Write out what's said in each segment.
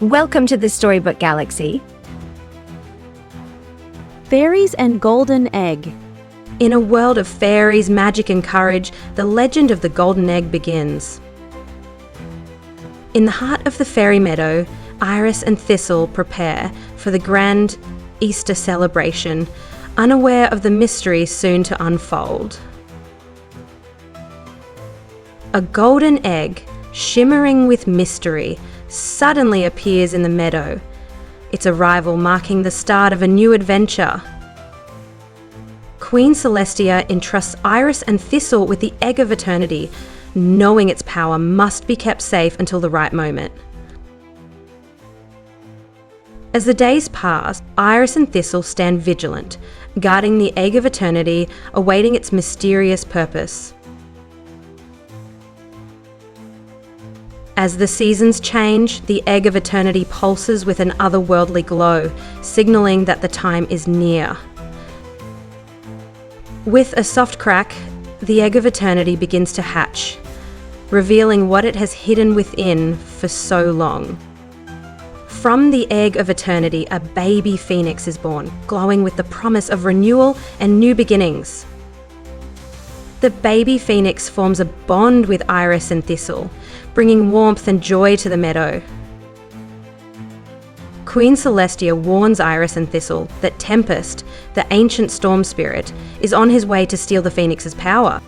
Welcome to the Storybook Galaxy. Fairies and Golden Egg. In a world of fairies, magic and courage, the legend of the Golden Egg begins. In the heart of the fairy meadow, Iris and Thistle prepare for the grand Easter celebration, unaware of the mystery soon to unfold. A golden egg, shimmering with mystery, suddenly appears in the meadow, its arrival marking the start of a new adventure. Queen Celestia entrusts Iris and Thistle with the Egg of Eternity, knowing its power must be kept safe until the right moment. As the days pass, Iris and Thistle stand vigilant, guarding the Egg of Eternity, awaiting its mysterious purpose. As the seasons change, the Egg of Eternity pulses with an otherworldly glow, signaling that the time is near. With a soft crack, the Egg of Eternity begins to hatch, revealing what it has hidden within for so long. From the Egg of Eternity, a baby phoenix is born, glowing with the promise of renewal and new beginnings. The baby phoenix forms a bond with Iris and Thistle, bringing warmth and joy to the meadow. Queen Celestia warns Iris and Thistle that Tempest, the ancient storm spirit, is on his way to steal the phoenix's power.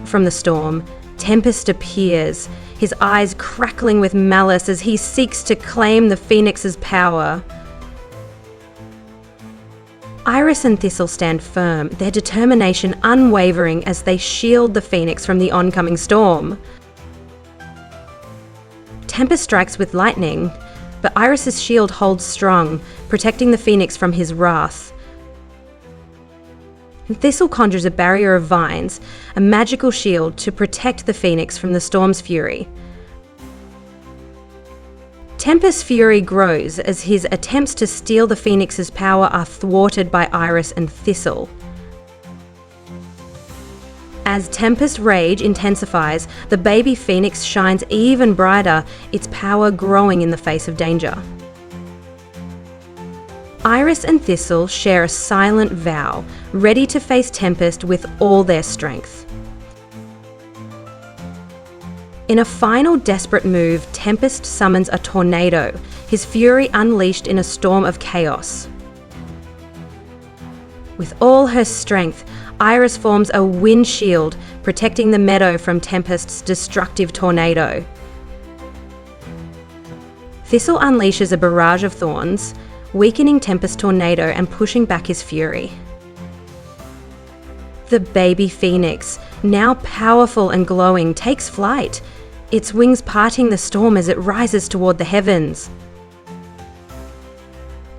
From the storm, Tempest appears, his eyes crackling with malice as he seeks to claim the phoenix's power. Iris and Thistle stand firm, their determination unwavering as they shield the phoenix from the oncoming storm. Tempest strikes with lightning, but Iris's shield holds strong, protecting the phoenix from his wrath. Thistle conjures a barrier of vines, a magical shield to protect the phoenix from the storm's fury. Tempest's fury grows as his attempts to steal the phoenix's power are thwarted by Iris and Thistle. As Tempest's rage intensifies, the baby phoenix shines even brighter, its power growing in the face of danger. Iris and Thistle share a silent vow, ready to face Tempest with all their strength. In a final desperate move, Tempest summons a tornado, his fury unleashed in a storm of chaos. With all her strength, Iris forms a wind shield, protecting the meadow from Tempest's destructive tornado. Thistle unleashes a barrage of thorns, weakening Tempest's tornado and pushing back his fury. The baby phoenix, now powerful and glowing, takes flight, its wings parting the storm as it rises toward the heavens.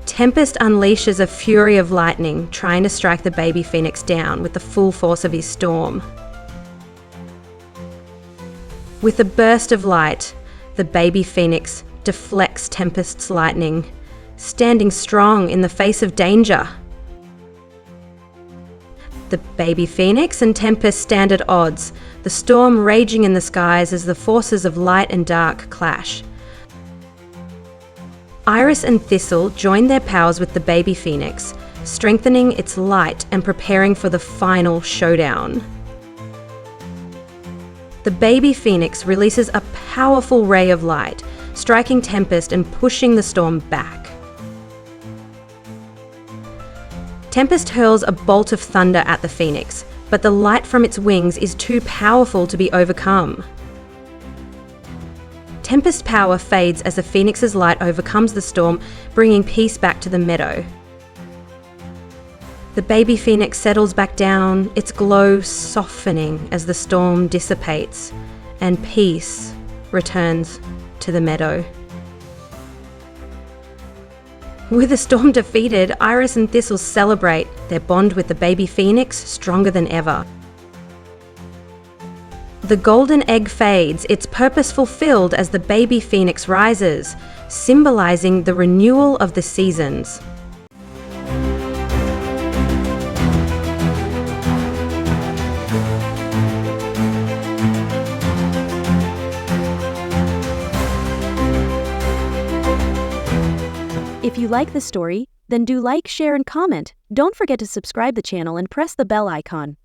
Tempest unleashes a fury of lightning, trying to strike the baby phoenix down with the full force of his storm. With a burst of light, the baby phoenix deflects Tempest's lightning, standing strong in the face of danger. The baby phoenix and Tempest stand at odds, the storm raging in the skies as the forces of light and dark clash. Iris and Thistle join their powers with the baby phoenix, strengthening its light and preparing for the final showdown. The baby phoenix releases a powerful ray of light, striking Tempest and pushing the storm back. Tempest hurls a bolt of thunder at the phoenix, but the light from its wings is too powerful to be overcome. Tempest's power fades as the phoenix's light overcomes the storm, bringing peace back to the meadow. The baby phoenix settles back down, its glow softening as the storm dissipates, and peace returns to the meadow. With the storm defeated, Iris and Thistle celebrate, their bond with the baby phoenix stronger than ever. The golden egg fades, its purpose fulfilled as the baby phoenix rises, symbolizing the renewal of the seasons. If you like the story, then do like, share, and comment. Don't forget to subscribe the channel and press the bell icon.